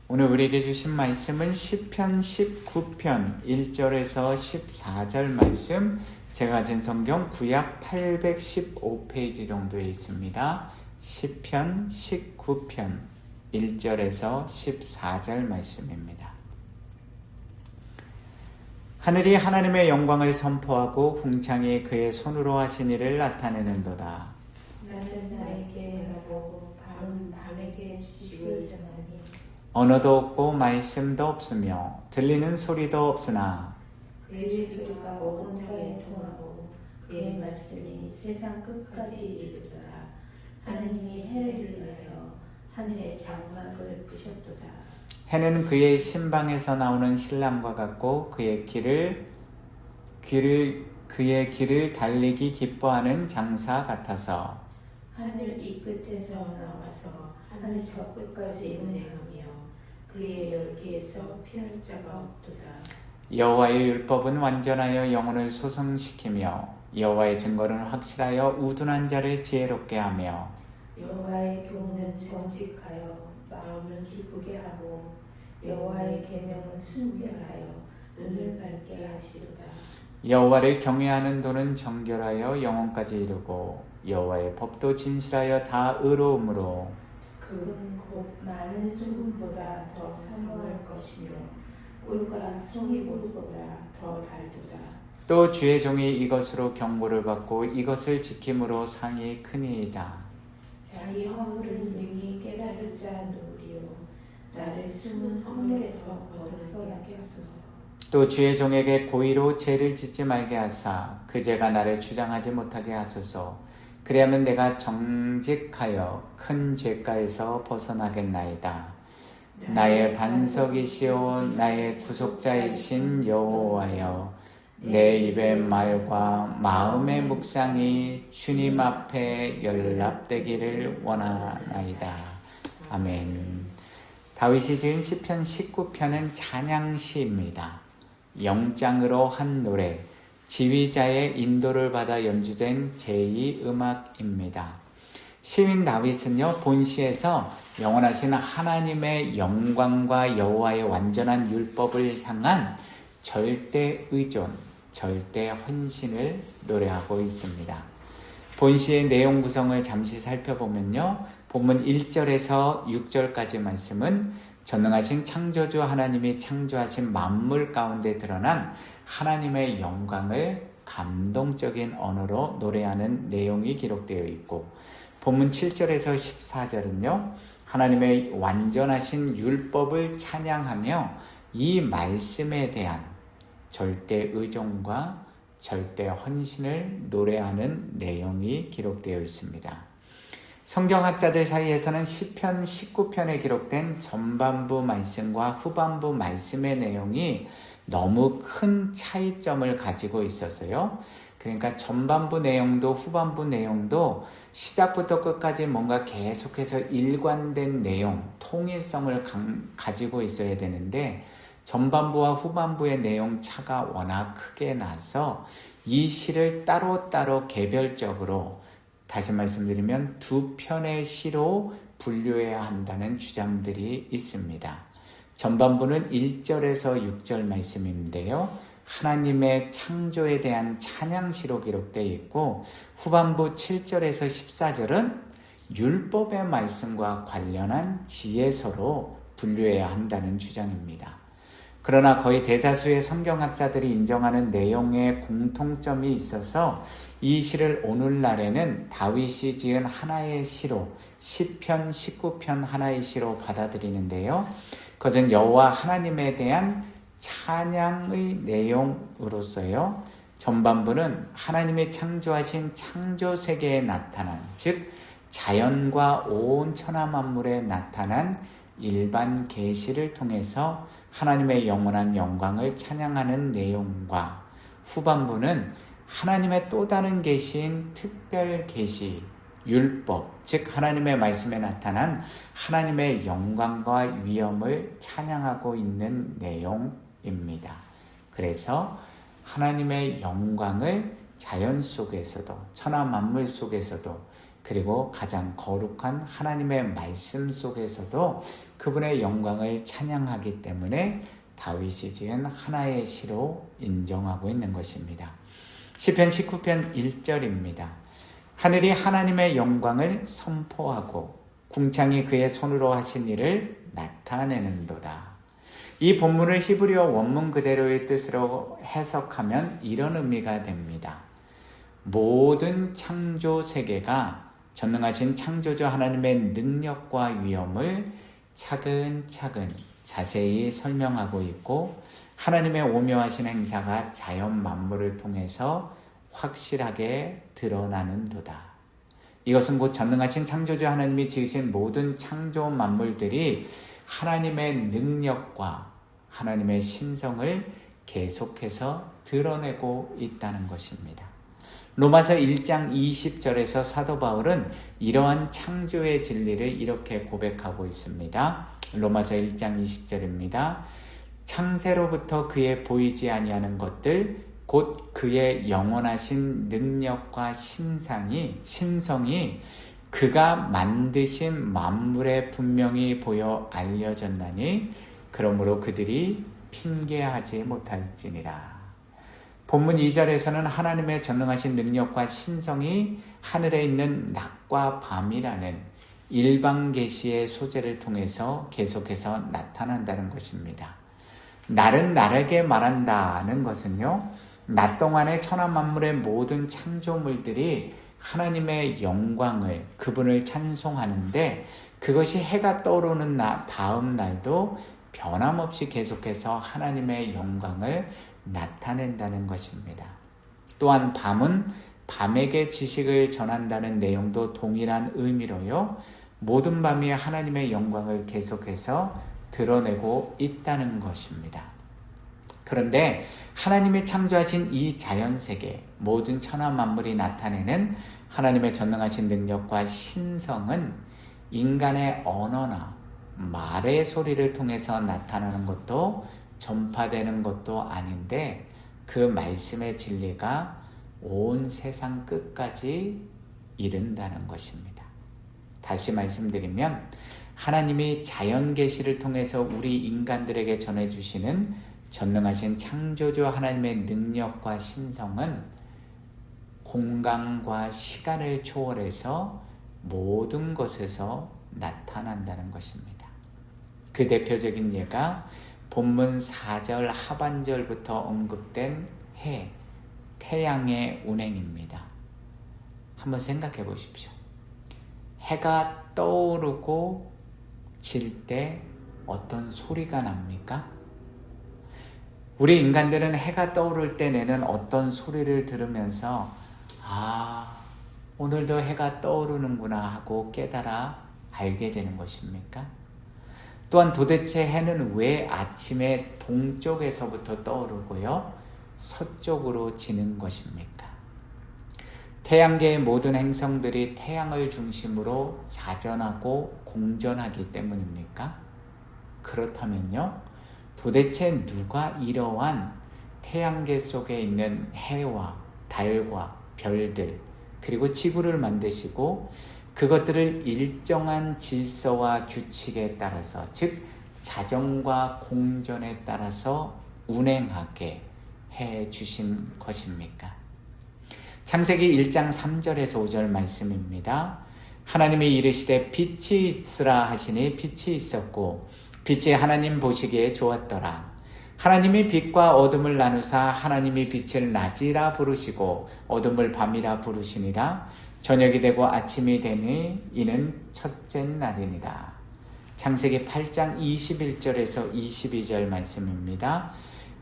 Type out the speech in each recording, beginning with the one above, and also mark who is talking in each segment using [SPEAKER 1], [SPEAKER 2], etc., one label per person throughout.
[SPEAKER 1] 오늘 우리에게 주신 말씀은 시편 19편 1절에서 14절 말씀, 제가 가진 성경 구약 815페이지 정도에 있습니다. 시편 19편 1절에서 14절 말씀입니다. 하늘이 하나님의 영광을 선포하고 궁창이 그의 손으로 하신 일을 나타내는도다.
[SPEAKER 2] 나는 나에게 말하고 밤은 밤에게 지식을 전하니
[SPEAKER 1] 언어도 없고 말씀도 없으며 들리는 소리도 없으나
[SPEAKER 2] 그의 소리가 온가에 통하고 그의 말씀이 세상 끝까지 이르도다. 하나님이 해를 위하여 하늘의 장막을 부셨도다.
[SPEAKER 1] 해는 그의 신방에서 나오는 신랑과 같고 그의 길을 달리기 기뻐하는 장사 같아서
[SPEAKER 2] 하늘 이 끝에서 나와서 하늘 저 끝까지 운행하며 그의 열기에서 피할 자가 없도다.
[SPEAKER 1] 여호와의 율법은 완전하여 영혼을 소성시키며 여호와의 증거는 확실하여 우둔한 자를 지혜롭게 하며
[SPEAKER 2] 여호와의 교훈은 정직하여 마음을 기쁘게 하고 여호와의 계명은 순결하여 눈을 밝게 하시도다.
[SPEAKER 1] 여호와를 경외하는 도는 정결하여 영혼까지 이르고 여호와의 법도 진실하여 다 의로움으로
[SPEAKER 2] 그는 곧 많은 순금보다 더 사모할 것이며 꿀과 송이꿀보다 더 달도다.
[SPEAKER 1] 또 주의 종이 이것으로 경고를 받고 이것을 지킴으로 상이 크니이다.
[SPEAKER 2] 자기 허물을 능히 깨달을 자 누구리요. 나를 숨은 허물에서 벗어나게 하소서.
[SPEAKER 1] 또 주의 종에게 고의로 죄를 짓지 말게 하사 그 죄가 나를 주장하지 못하게 하소서. 그리하면 내가 정직하여 큰 죄가에서 벗어나겠나이다. 나의 반석이시오 나의 구속자이신 여호와여, 내 입의 말과 마음의 묵상이 주님 앞에 연락되기를 원하나이다. 아멘. 다윗이 지은 시편 19편은 찬양시입니다. 영장으로 한 노래, 지휘자의 인도를 받아 연주된 제2음악입니다. 시인 다윗은요, 본시에서 영원하신 하나님의 영광과 여호와의 완전한 율법을 향한 절대 의존, 절대 헌신을 노래하고 있습니다. 본시의 내용 구성을 잠시 살펴보면요, 본문 1절에서 6절까지 말씀은 전능하신 창조주 하나님이 창조하신 만물 가운데 드러난 하나님의 영광을 감동적인 언어로 노래하는 내용이 기록되어 있고, 본문 7절에서 14절은요, 하나님의 완전하신 율법을 찬양하며 이 말씀에 대한 절대 의존과 절대 헌신을 노래하는 내용이 기록되어 있습니다. 성경학자들 사이에서는 시편 19편에 기록된 전반부 말씀과 후반부 말씀의 내용이 너무 큰 차이점을 가지고 있어서요. 그러니까 전반부 내용도 후반부 내용도 시작부터 끝까지 뭔가 계속해서 일관된 내용, 통일성을 가지고 있어야 되는데 전반부와 후반부의 내용 차가 워낙 크게 나서 이 시를 따로따로 개별적으로, 다시 말씀드리면 두 편의 시로 분류해야 한다는 주장들이 있습니다. 전반부는 1절에서 6절 말씀인데요, 하나님의 창조에 대한 찬양시로 기록되어 있고, 후반부 7절에서 14절은 율법의 말씀과 관련한 지혜서로 분류해야 한다는 주장입니다. 그러나 거의 대다수의 성경학자들이 인정하는 내용에 공통점이 있어서 이 시를 오늘날에는 다윗이 지은 하나의 시로, 시편 19편 하나의 시로 받아들이는데요. 그것은 여호와 하나님에 대한 찬양의 내용으로서요, 전반부는 하나님이 창조하신 창조 세계에 나타난, 즉 자연과 온 천하 만물에 나타난 일반 계시를 통해서 하나님의 영원한 영광을 찬양하는 내용과, 후반부는 하나님의 또 다른 계시인 특별 계시, 율법, 즉 하나님의 말씀에 나타난 하나님의 영광과 위엄을 찬양하고 있는 내용입니다. 그래서 하나님의 영광을 자연 속에서도, 천하 만물 속에서도 그리고 가장 거룩한 하나님의 말씀 속에서도 그분의 영광을 찬양하기 때문에 다윗이 지은 하나의 시로 인정하고 있는 것입니다. 시편 19편 1절입니다. 하늘이 하나님의 영광을 선포하고 궁창이 그의 손으로 하신 일을 나타내는도다. 이 본문을 히브리어 원문 그대로의 뜻으로 해석하면 이런 의미가 됩니다. 모든 창조 세계가 전능하신 창조주 하나님의 능력과 위엄을 차근차근 자세히 설명하고 있고 하나님의 오묘하신 행사가 자연 만물을 통해서 확실하게 드러나는도다. 이것은 곧 전능하신 창조주 하나님이 지으신 모든 창조 만물들이 하나님의 능력과 하나님의 신성을 계속해서 드러내고 있다는 것입니다. 로마서 1장 20절에서 사도 바울은 이러한 창조의 진리를 이렇게 고백하고 있습니다. 로마서 1장 20절입니다. 창세로부터 그의 보이지 아니하는 것들 곧 그의 영원하신 능력과 신성이 그가 만드신 만물에 분명히 보여 알려졌나니 그러므로 그들이 핑계하지 못할지니라. 본문 2절에서는 하나님의 전능하신 능력과 신성이 하늘에 있는 낮과 밤이라는 일방 계시의 소재를 통해서 계속해서 나타난다는 것입니다. 날은 날에게 말한다는 것은요, 낮 동안의 천하 만물의 모든 창조물들이 하나님의 영광을, 그분을 찬송하는데 그것이 해가 떠오르는 다음 날도 변함없이 계속해서 하나님의 영광을 나타낸다는 것입니다. 또한 밤은 밤에게 지식을 전한다는 내용도 동일한 의미로요, 모든 밤이 하나님의 영광을 계속해서 드러내고 있다는 것입니다. 그런데 하나님이 창조하신 이 자연세계, 모든 천하 만물이 나타내는 하나님의 전능하신 능력과 신성은 인간의 언어나 말의 소리를 통해서 나타나는 것도 전파되는 것도 아닌데 그 말씀의 진리가 온 세상 끝까지 이른다는 것입니다. 다시 말씀드리면 하나님이 자연 계시를 통해서 우리 인간들에게 전해주시는 전능하신 창조주 하나님의 능력과 신성은 공간과 시간을 초월해서 모든 곳에서 나타난다는 것입니다. 그 대표적인 예가 본문 4절 하반절부터 언급된 태양의 운행입니다. 한번 생각해 보십시오. 해가 떠오르고 질 때 어떤 소리가 납니까? 우리 인간들은 해가 떠오를 때 내는 어떤 소리를 들으면서 오늘도 해가 떠오르는구나 하고 깨달아 알게 되는 것입니까? 또한 도대체 해는 왜 아침에 동쪽에서부터 떠오르고요, 서쪽으로 지는 것입니까? 태양계의 모든 행성들이 태양을 중심으로 자전하고 공전하기 때문입니까? 그렇다면요, 도대체 누가 이러한 태양계 속에 있는 해와 달과 별들 그리고 지구를 만드시고 그것들을 일정한 질서와 규칙에 따라서, 즉 자전과 공전에 따라서 운행하게 해주신 것입니까? 창세기 1장 3절에서 5절 말씀입니다. 하나님이 이르시되 빛이 있으라 하시니 빛이 있었고 빛이 하나님 보시기에 좋았더라. 하나님이 빛과 어둠을 나누사 하나님이 빛을 낮이라 부르시고 어둠을 밤이라 부르시니라. 저녁이 되고 아침이 되니 이는 첫째 날이니라. 창세기 8장 21절에서 22절 말씀입니다.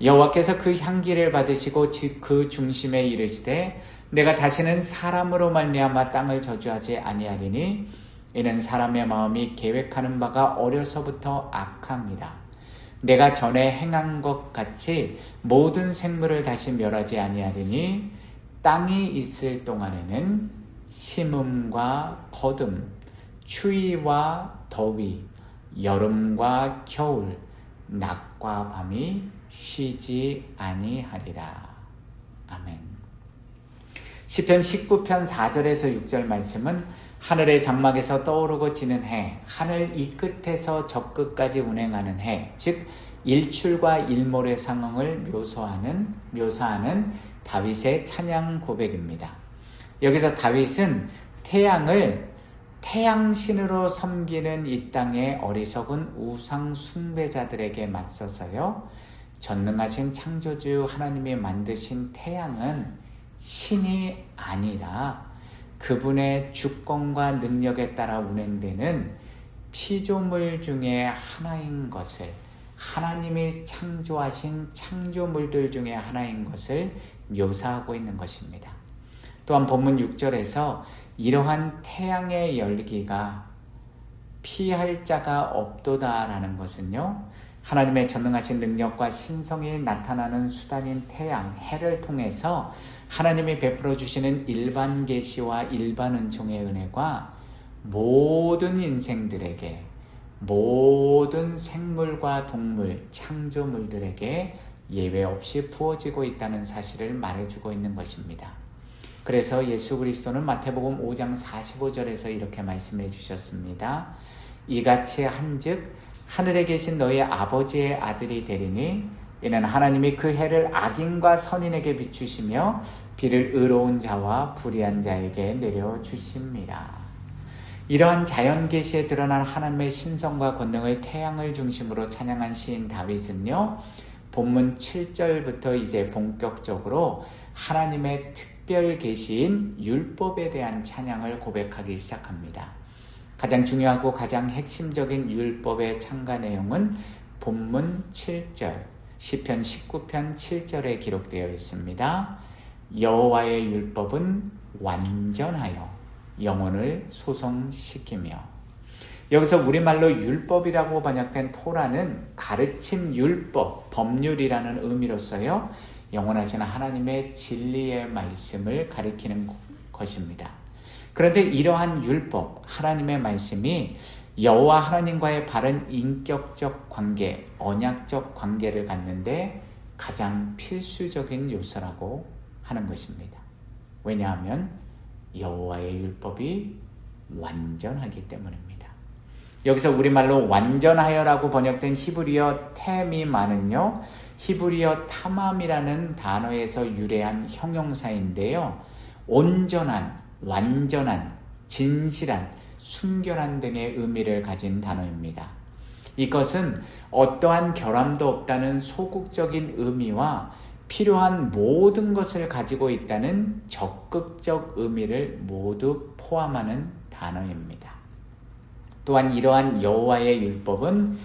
[SPEAKER 1] 여호와께서 그 향기를 받으시고 그 중심에 이르시되 내가 다시는 사람으로 말미암아 땅을 저주하지 아니하리니 이는 사람의 마음이 계획하는 바가 어려서부터 악함이라. 내가 전에 행한 것 같이 모든 생물을 다시 멸하지 아니하리니 땅이 있을 동안에는 심음과 거둠, 추위와 더위, 여름과 겨울, 낮과 밤이 쉬지 아니하리라. 아멘. 시편 19편 4절에서 6절 말씀은 하늘의 장막에서 떠오르고 지는 해, 하늘 이 끝에서 저 끝까지 운행하는 해, 즉 일출과 일몰의 상황을 묘사하는 다윗의 찬양 고백입니다. 여기서 다윗은 태양을 태양신으로 섬기는 이 땅의 어리석은 우상 숭배자들에게 맞서서요, 전능하신 창조주 하나님이 만드신 태양은 신이 아니라 그분의 주권과 능력에 따라 운행되는 피조물 중에 하나인 것을, 하나님이 창조하신 창조물들 중에 하나인 것을 묘사하고 있는 것입니다. 또한 본문 6절에서 이러한 태양의 열기가 피할 자가 없도다라는 것은요, 하나님의 전능하신 능력과 신성이 나타나는 수단인 태양, 해를 통해서 하나님이 베풀어 주시는 일반 계시와 일반 은총의 은혜가 모든 인생들에게, 모든 생물과 동물, 창조물들에게 예외 없이 부어지고 있다는 사실을 말해주고 있는 것입니다. 그래서 예수 그리스도는 마태복음 5장 45절에서 이렇게 말씀해 주셨습니다. 이같이 한즉 하늘에 계신 너희 아버지의 아들이 되리니 이는 하나님이 그 해를 악인과 선인에게 비추시며 비를 의로운 자와 불의한 자에게 내려주십니다. 이러한 자연 계시에 드러난 하나님의 신성과 권능을 태양을 중심으로 찬양한 시인 다윗은요, 본문 7절부터 이제 본격적으로 하나님의 특별 계시인 율법에 대한 찬양을 고백하기 시작합니다. 가장 중요하고 가장 핵심적인 율법의 찬가 내용은 본문 7절, 시편 19편 7절에 기록되어 있습니다. 여호와의 율법은 완전하여 영혼을 소성시키며. 여기서 우리말로 율법이라고 번역된 토라는 가르침 율법, 법률이라는 의미로서요, 영원하신 하나님의 진리의 말씀을 가리키는 것입니다. 그런데 이러한 율법, 하나님의 말씀이 여호와 하나님과의 바른 인격적 관계, 언약적 관계를 갖는데 가장 필수적인 요소라고 하는 것입니다. 왜냐하면 여호와의 율법이 완전하기 때문입니다. 여기서 우리말로 완전하여라고 번역된 히브리어 테미만은요, 히브리어 타맘이라는 단어에서 유래한 형용사인데요, 온전한, 완전한, 진실한, 순결한 등의 의미를 가진 단어입니다. 이것은 어떠한 결함도 없다는 소극적인 의미와 필요한 모든 것을 가지고 있다는 적극적 의미를 모두 포함하는 단어입니다. 또한 이러한 여호와의 율법은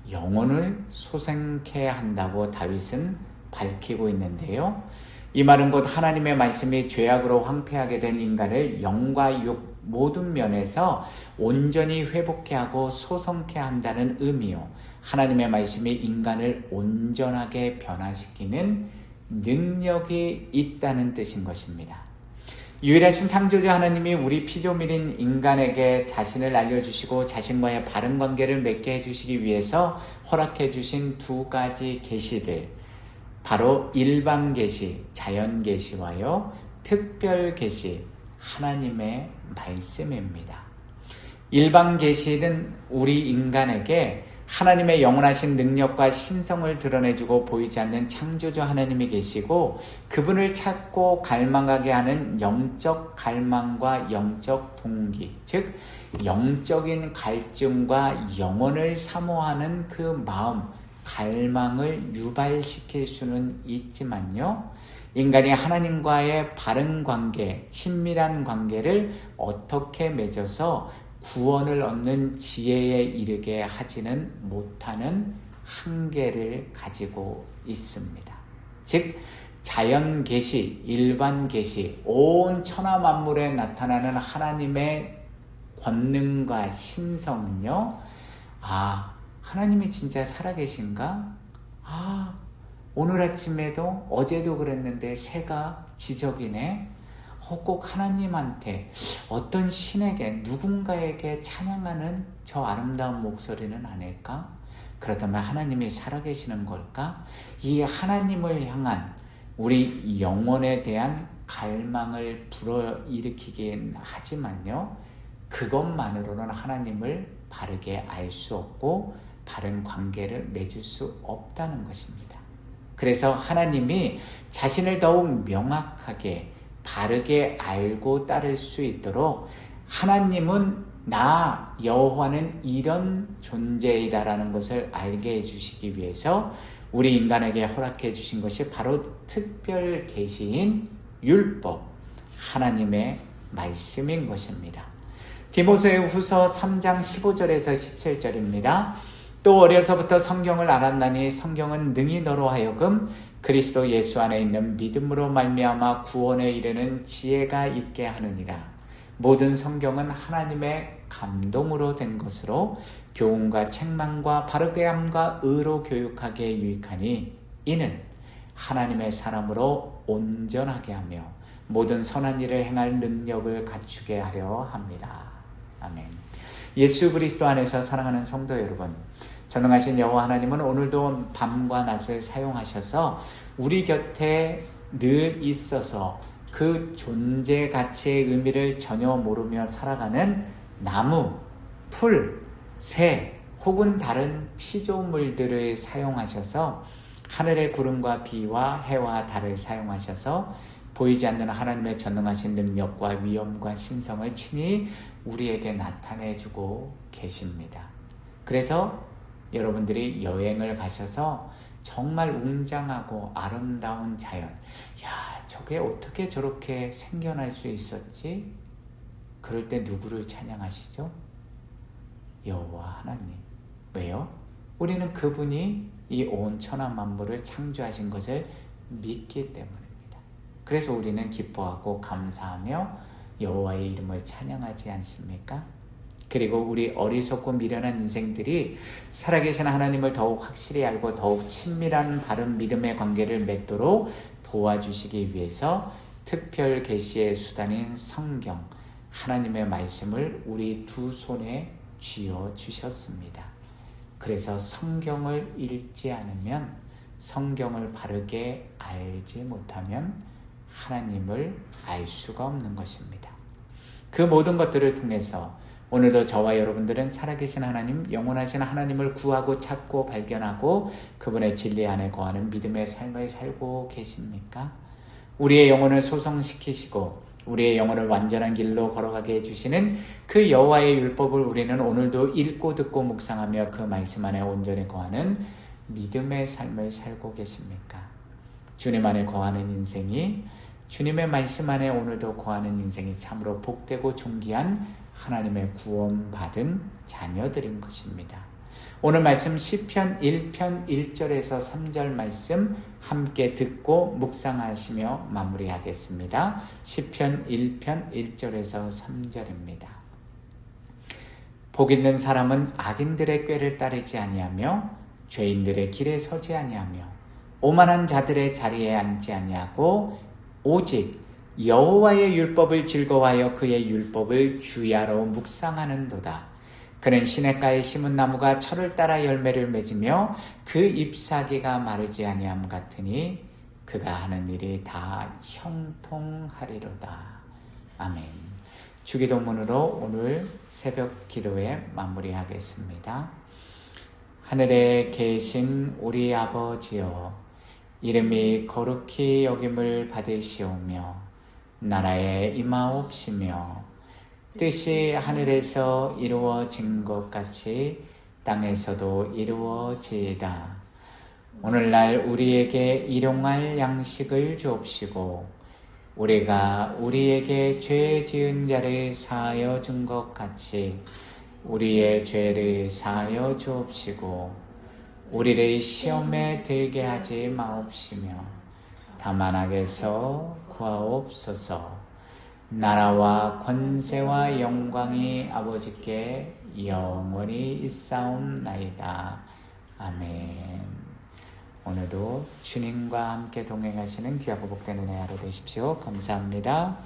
[SPEAKER 1] 영혼을 소생케 한다고 다윗은 밝히고 있는데요, 이 말은 곧 하나님의 말씀이 죄악으로 황폐하게 된 인간을 영과 육 모든 면에서 온전히 회복케 하고 소성케 한다는 의미요, 하나님의 말씀이 인간을 온전하게 변화시키는 능력이 있다는 뜻인 것입니다. 유일하신 창조주 하나님이 우리 피조물인 인간에게 자신을 알려주시고 자신과의 바른 관계를 맺게 해주시기 위해서 허락해 주신 두 가지 계시들, 바로 일반 계시, 자연 계시와요, 특별 계시, 하나님의 말씀입니다. 일반 계시는 우리 인간에게 하나님의 영원하신 능력과 신성을 드러내주고 보이지 않는 창조주 하나님이 계시고, 그분을 찾고 갈망하게 하는 영적 갈망과 영적 동기, 즉 영적인 갈증과 영혼을 사모하는 그 마음, 갈망을 유발시킬 수는 있지만요, 인간이 하나님과의 바른 관계, 친밀한 관계를 어떻게 맺어서 구원을 얻는 지혜에 이르게 하지는 못하는 한계를 가지고 있습니다. 즉 자연 계시, 일반 계시, 온 천하 만물에 나타나는 하나님의 권능과 신성은요, 하나님이 진짜 살아계신가? 오늘 아침에도 어제도 그랬는데 새가 지저귀네. 꼭 하나님한테, 어떤 신에게, 누군가에게 찬양하는 저 아름다운 목소리는 아닐까? 그렇다면 하나님이 살아계시는 걸까? 이 하나님을 향한 우리 영혼에 대한 갈망을 불어일으키긴 하지만요, 그것만으로는 하나님을 바르게 알 수 없고 바른 관계를 맺을 수 없다는 것입니다. 그래서 하나님이 자신을 더욱 명확하게 바르게 알고 따를 수 있도록 하나님은 나 여호와는 이런 존재이다라는 것을 알게 해주시기 위해서 우리 인간에게 허락해 주신 것이 바로 특별 계시인 율법, 하나님의 말씀인 것입니다. 디모데후서 3장 15절에서 17절입니다. 또 어려서부터 성경을 알았나니 성경은 능히 너로 하여금 그리스도 예수 안에 있는 믿음으로 말미암아 구원에 이르는 지혜가 있게 하느니라. 모든 성경은 하나님의 감동으로 된 것으로 교훈과 책망과 바르게 함과 의로 교육하기에 유익하니 이는 하나님의 사람으로 온전하게 하며 모든 선한 일을 행할 능력을 갖추게 하려 합니다. 아멘. 예수 그리스도 안에서 사랑하는 성도 여러분, 전능하신 여호와 하나님은 오늘도 밤과 낮을 사용하셔서 우리 곁에 늘 있어서 그 존재 가치의 의미를 전혀 모르며 살아가는 나무, 풀, 새 혹은 다른 피조물들을 사용하셔서 하늘의 구름과 비와 해와 달을 사용하셔서 보이지 않는 하나님의 전능하신 능력과 위엄과 신성을 친히 우리에게 나타내주고 계십니다. 그래서 여러분들이 여행을 가셔서 정말 웅장하고 아름다운 자연, 야, 저게 어떻게 저렇게 생겨날 수 있었지? 그럴 때 누구를 찬양하시죠? 여호와 하나님. 왜요? 우리는 그분이 이 온 천하 만물을 창조하신 것을 믿기 때문입니다. 그래서 우리는 기뻐하고 감사하며 여호와의 이름을 찬양하지 않습니까? 그리고 우리 어리석고 미련한 인생들이 살아계신 하나님을 더욱 확실히 알고 더욱 친밀한 바른 믿음의 관계를 맺도록 도와주시기 위해서 특별 계시의 수단인 성경, 하나님의 말씀을 우리 두 손에 쥐어 주셨습니다. 그래서 성경을 읽지 않으면, 성경을 바르게 알지 못하면 하나님을 알 수가 없는 것입니다. 그 모든 것들을 통해서 오늘도 저와 여러분들은 살아계신 하나님, 영원하신 하나님을 구하고 찾고 발견하고 그분의 진리 안에 거하는 믿음의 삶을 살고 계십니까? 우리의 영혼을 소성시키시고 우리의 영혼을 완전한 길로 걸어가게 해주시는 그 여호와의 율법을 우리는 오늘도 읽고 듣고 묵상하며 그 말씀 안에 온전히 거하는 믿음의 삶을 살고 계십니까? 주님 안에 거하는 인생이, 주님의 말씀 안에 오늘도 거하는 인생이 참으로 복되고 존귀한 하나님의 구원받은 자녀들인 것입니다. 오늘 말씀 시편 1편 1절에서 3절 말씀 함께 듣고 묵상하시며 마무리하겠습니다. 시편 1편 1절에서 3절입니다. 복 있는 사람은 악인들의 꾀를 따르지 아니하며 죄인들의 길에 서지 아니하며 오만한 자들의 자리에 앉지 아니하고 오직 여호와의 율법을 즐거워하여 그의 율법을 주야로 묵상하는도다. 그는 시냇가에 심은 나무가 철을 따라 열매를 맺으며 그 잎사귀가 마르지 아니함 같으니 그가 하는 일이 다 형통하리로다. 아멘. 주기도문으로 오늘 새벽 기도에 마무리하겠습니다. 하늘에 계신 우리 아버지여, 이름이 거룩히 여김을 받으시오며 나라에 임하옵시며 뜻이 하늘에서 이루어진 것 같이 땅에서도 이루어지이다. 오늘날 우리에게 일용할 양식을 주옵시고 우리가 우리에게 죄 지은 자를 사하여 준 것 같이 우리의 죄를 사하여 주옵시고 우리를 시험에 들게 하지 마옵시며 다만 악에서 구하옵소서. 나라와 권세와 영광이 아버지께 영원히 있사옵나이다. 아멘. 오늘도 주님과 함께 동행하시는 귀하고 복된 은혜 하루 되십시오. 감사합니다.